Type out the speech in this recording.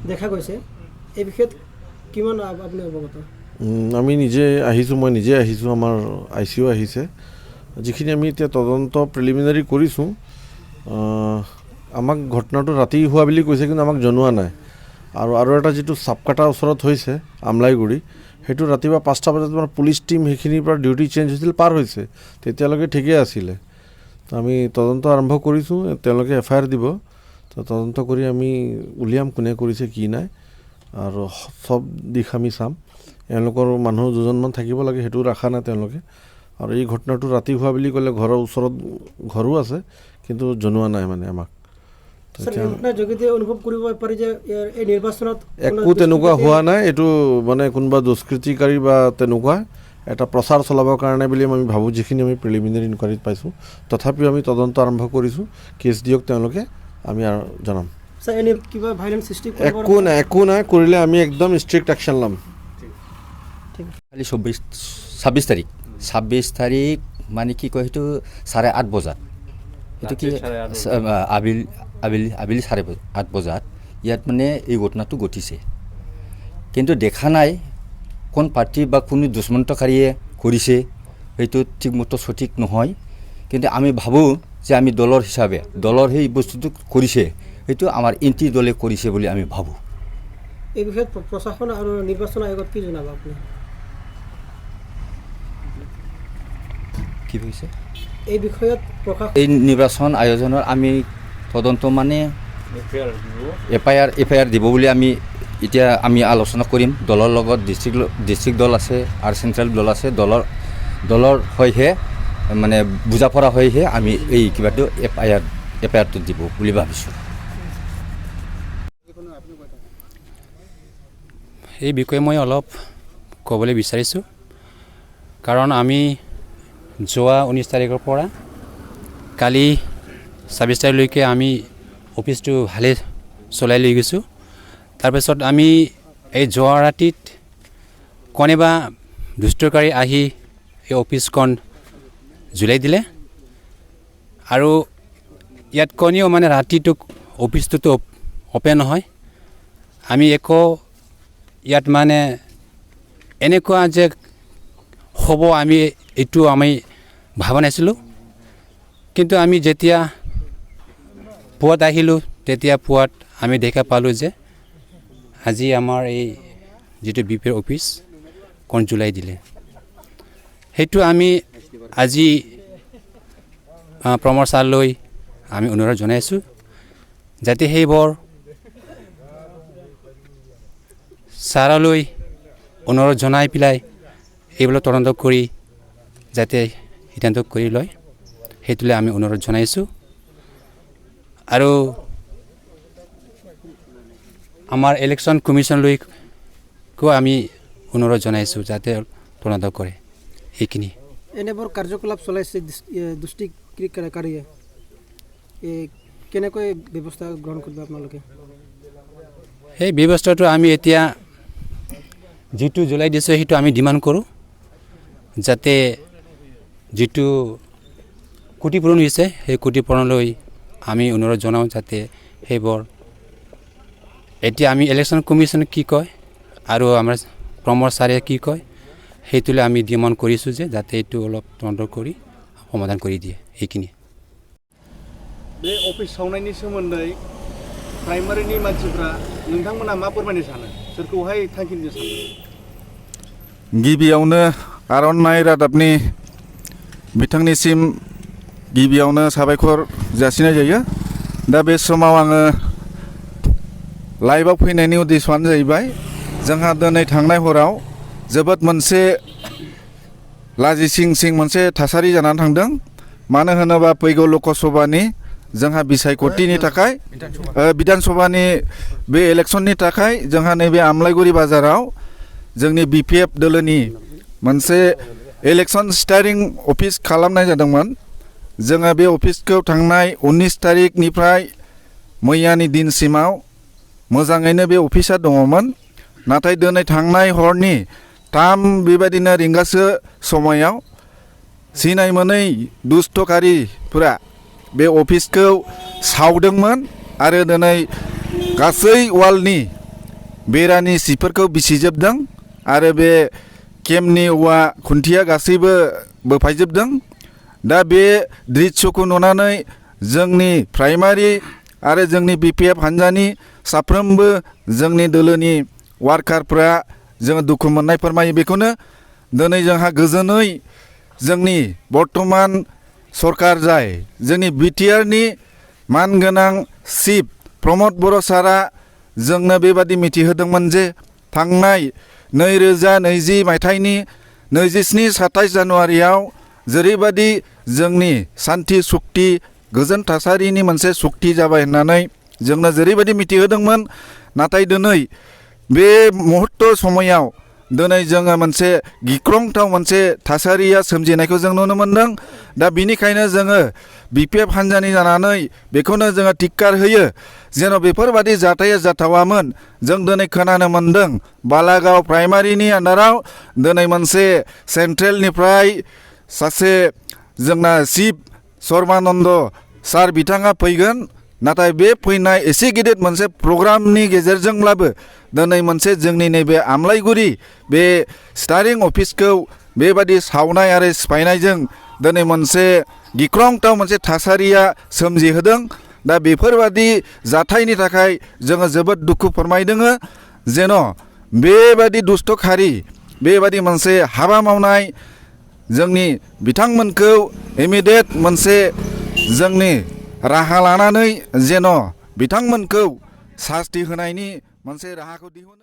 দেখা গৈছে এই বিষয়ত কিমান আপুনি অৱগত? আমি নিজে আহিছোঁ, মই নিজে আহিছোঁ, আমাৰ ICO আহিছে। যিখিনি আমি এতিয়া তদন্ত প্ৰিলিমিনাৰী কৰিছোঁ, আমাক ঘটনাটো ৰাতি হোৱা বুলি কৈছে, কিন্তু আমাক জনোৱা নাই। আৰু এটা যিটো চাপকাটা ওচৰত হৈছে আমলাইগুৰি, সেইটো ৰাতিপুৱা 5টা বজাত আমাৰ পুলিচ টীম সেইখিনিৰ পৰা ডিউটি চেঞ্জ হৈছিল, পাৰ হৈছে, তেতিয়ালৈকে ঠিকেই আছিলে। আমি তদন্ত আৰম্ভ কৰিছোঁ, তেওঁলোকে FIR দিব। তদন্ত কৰি আমি উলিয়াম কোনে কৰিছে কি নাই, আৰু চব দিশ আমি চাম। এওঁলোকৰ মানুহ দুজনমান থাকিব লাগে, সেইটো ৰখা নাই তেওঁলোকে। আৰু এই ঘটনাটো ৰাতি হোৱা বুলি ক'লে ঘৰৰ ওচৰত ঘৰো আছে, কিন্তু জনোৱা নাই মানে আমাক। একো তেনেকুৱা হোৱা নাই, এইটো মানে কোনোবা দুষ্কৃতিকাৰী বা তেনেকুৱা এটা প্ৰচাৰ চলাবৰ কাৰণে বুলি আমি ভাবোঁ, যিখিনি আমি প্ৰিলিমিনাৰী ইনকুৱাৰীত পাইছোঁ। তথাপিও আমি তদন্ত আৰম্ভ কৰিছোঁ, কেছ দিয়ক তেওঁলোকে, আমি আৰু জনাম। একো নাই, কৰিলে আমি একদম ষ্ট্ৰিক্ট একশ্যন ল'ম। কালি 26 তাৰিখ মানে কি কয়, সেইটো 8:30 বজাত, এইটো কি আবেলি 8:30 বজাত ইয়াত মানে এই ঘটনাটো ঘটিছে। কিন্তু দেখা নাই কোন পাৰ্টি বা কোনো দুষ্মন্তকাৰীয়ে কৰিছে, সেইটো ঠিকমতো সঠিক নহয়। কিন্তু আমি ভাবোঁ যে আমি দলৰ হিচাপে দলৰ সেই বস্তুটো কৰিছে, সেইটো আমাৰ এন্টি দলে কৰিছে বুলি আমি ভাবোঁ। এই বিষয়ত প্ৰশাসন আৰু নিৰ্বাচন আয়োগত কি জনাব আপুনি? কি হৈছে এই বিষয়ত এই নিৰ্বাচন আয়োজনৰ আমি তদন্ত মানে FIR দিব বুলি এতিয়া আমি আলোচনা কৰিম। দলৰ লগত ডিষ্ট্ৰিক্ট দল আছে আৰু চেণ্ট্ৰেল দল আছে। দলৰ হৈহে মানে বুজা পৰা হৈহে আমি এই কিবাটো FIRটো দিব বুলি ভাবিছোঁ। এই বিষয়ে মই অলপ ক'বলৈ বিচাৰিছোঁ, কাৰণ আমি যোৱা 19 তাৰিখৰ পৰা কালি 26 তাৰিখলৈকে আমি অফিচটো ভালে চলাই লৈ গৈছোঁ। তাৰপিছত আমি এই যোৱা ৰাতিত কোনোবা দুষ্টকাৰী আহি এই অফিচখন জ্বলাই দিলে, আৰু ইয়াত কোনেও মানে ৰাতিটো অফিচটোতো অপেন নহয়। আমি একো ইয়াত মানে এনেকুৱা যে হ'ব আমি এইটো আমি ভাবা নাছিলোঁ। কিন্তু আমি যেতিয়া পুৱাত আহিলোঁ, তেতিয়া পুৱাত আমি দেখা পালোঁ যে আজি আমাৰ এই যিটো BPৰ অফিচ কোন জ্বলাই দিলে। সেইটো আমি আজি প্ৰমোদ ছাৰলৈ আমি অনুৰোধ জনাইছোঁ, যাতে সেইবোৰ ছাৰলৈ অনুৰোধ জনাই পেলাই এইবিলাক তদন্ত কৰি যাতে সিদ্ধান্ত কৰি লয়, সেইটোলৈ আমি অনুৰোধ জনাইছোঁ। আৰু আমাৰ ইলেকশ্যন কমিশ্যনলৈকো আমি অনুৰোধ জনাইছোঁ যাতে তদন্ত কৰে। এইখিনি এনেবোৰ কাৰ্যকলাপ চলাইছে দুষ্কৃতিকাৰীয়ে, কেনেকৈ ব্যৱস্থা গ্ৰহণ কৰিব আপোনালোকে? সেই ব্যৱস্থাটো আমি এতিয়া যিটো জ্বলাই দিছে সেইটো আমি ডিমাণ্ড কৰোঁ, যাতে যিটো ক্ষতিপূৰণ হৈছে সেই ক্ষতিপূৰণলৈ আমি অনুৰোধ জনাওঁ, যাতে সেইবোৰ এতিয়া আমি ইলেকশ্যন কমিশ্যন কি কয় আৰু আমাৰ প্ৰমোদ ছাৰে কি কয় সেইটোলৈ আমি ডিমাণ্ড কৰিছোঁ যে যাতে এইটো অলপ তদন্ত কৰি সমাধান কৰি দিয়ে। এইখিনি बे अफिस सावनायनि सोमोन्दै प्राइमारिनि मानसिफ्रा नोंथांमोना मा फोरमायनो सानो, सोरखौहाय थांखिनो सानो? गिबियावनो आर'नाइ रादाबनि बिथांनिसिम गिबियावनो साबायखर जासिनाय जायो। दा बे समाव आङो लाइभआव फैनायनि उद्देश्यआनो जाहैबाय, जोंहा दिनै थांनाय हराव जोबोद मोनसे लाजिसिं मोनसे थासारि जानानै थांदों। मानो होनोबा फैगौ लकसभानि जोंहा बिसायख'थिनि थाखाय बिधान सभानि बे इलेक्शननि थाखाय जोंहा नैबे आमलाइगुरि बाजाराव जोंनि BPF दोलोनि मोनसे इलेक्शन स्टारिं अफिस खालामनाय जादोंमोन। जोङो बे अफिसखौ थांनाय 19 तारिखनिफ्राय मैयानि दिनसिमाव मोजाङैनो बे अफिसा दङमोन। नाथाय दिनै थांनाय हरनि 3 बेबायदिनो रिंगासो समायाव सिनाय मोनै दुष्टकारिफोरा बे अफिसखौ सावदोंमोन आरो दिनै गासै वालनि बेरानि सिफोरखौ बिसिजोबदों आरो बे केम्पनि औवा खुन्थिया गासैबो बोफायजोबदों। दा बे दृश्यखौ नुनानै जोंनि प्राइमारि आरो जोंनि BPF हान्जानि साफ्रोमबो जोंनि दोलोनि वार्कारफ्रा जोङो दुखु मोननाय फोरमायो। बेखौनो दिनै जोंहा गोजोनै जोंनि बर्तमान सरकार जाय जोंनि बिटिआरनि मानगोनां चिफ प्रमद बर' सारा जोंनो बेबादि मिथिहोदोंमोन जे थांनाय 2020 मायथाइनि 27-27 जानुवारियाव जेरैबादि जोंनि सान्थि सुक्ति गोजोन थासारिनि मोनसे सुक्ति जाबाय होननानै जोंनो जेरैबादि मिथिहोदोंमोन, नाथाय दिनै बे मुहुर्त समायाव दिनै जोङो मोनसे गिख्रंथाव मोनसे थासारिया सोमजिनायखौ जों नुनो मोनदों। दा बिनिखायनो जोङो BPF हान्जानि जानानै बेखौनो जोङो धिक्कार होयो जेन' बेफोरबादि जाथाया जाथावामोन। जों दिनै खोनानो मोनदों बालागाव प्राइमारिनि आन्दाराव दिनै मोनसे सेन्ट्रेलनिफ्राय सासे जोंना चिफ सर्बानन्द सार बिथाङा फैगोन, नाथाय बे फैनाय एसे गिदिर मोनसे प्रग्रामनि गेजेरजोंब्लाबो दिनै मोनसे जोंनि नैबे आमलाइगुरि बे स्टारिं अफिसखौ बेबादि सावनाय आरो सिफायनायजों दिनै मोनसे गिख्रंथाव मोनसे थासारिया सोमजिहोदों। दा बेफोरबादि जाथायनि थाखाय जोङो जोबोद दुखु फोरमायदों जेन' बेबादि दुस्थ'खारि बेबादि मोनसे हाबा मावनाय जोंनि बिथांमोनखौ इमिडियेट मोनसे जोंनि राहा लानानै जेन' बिथांमोनखौ सास्ति होनायनि मोनसे राहाखौ दिहुनो।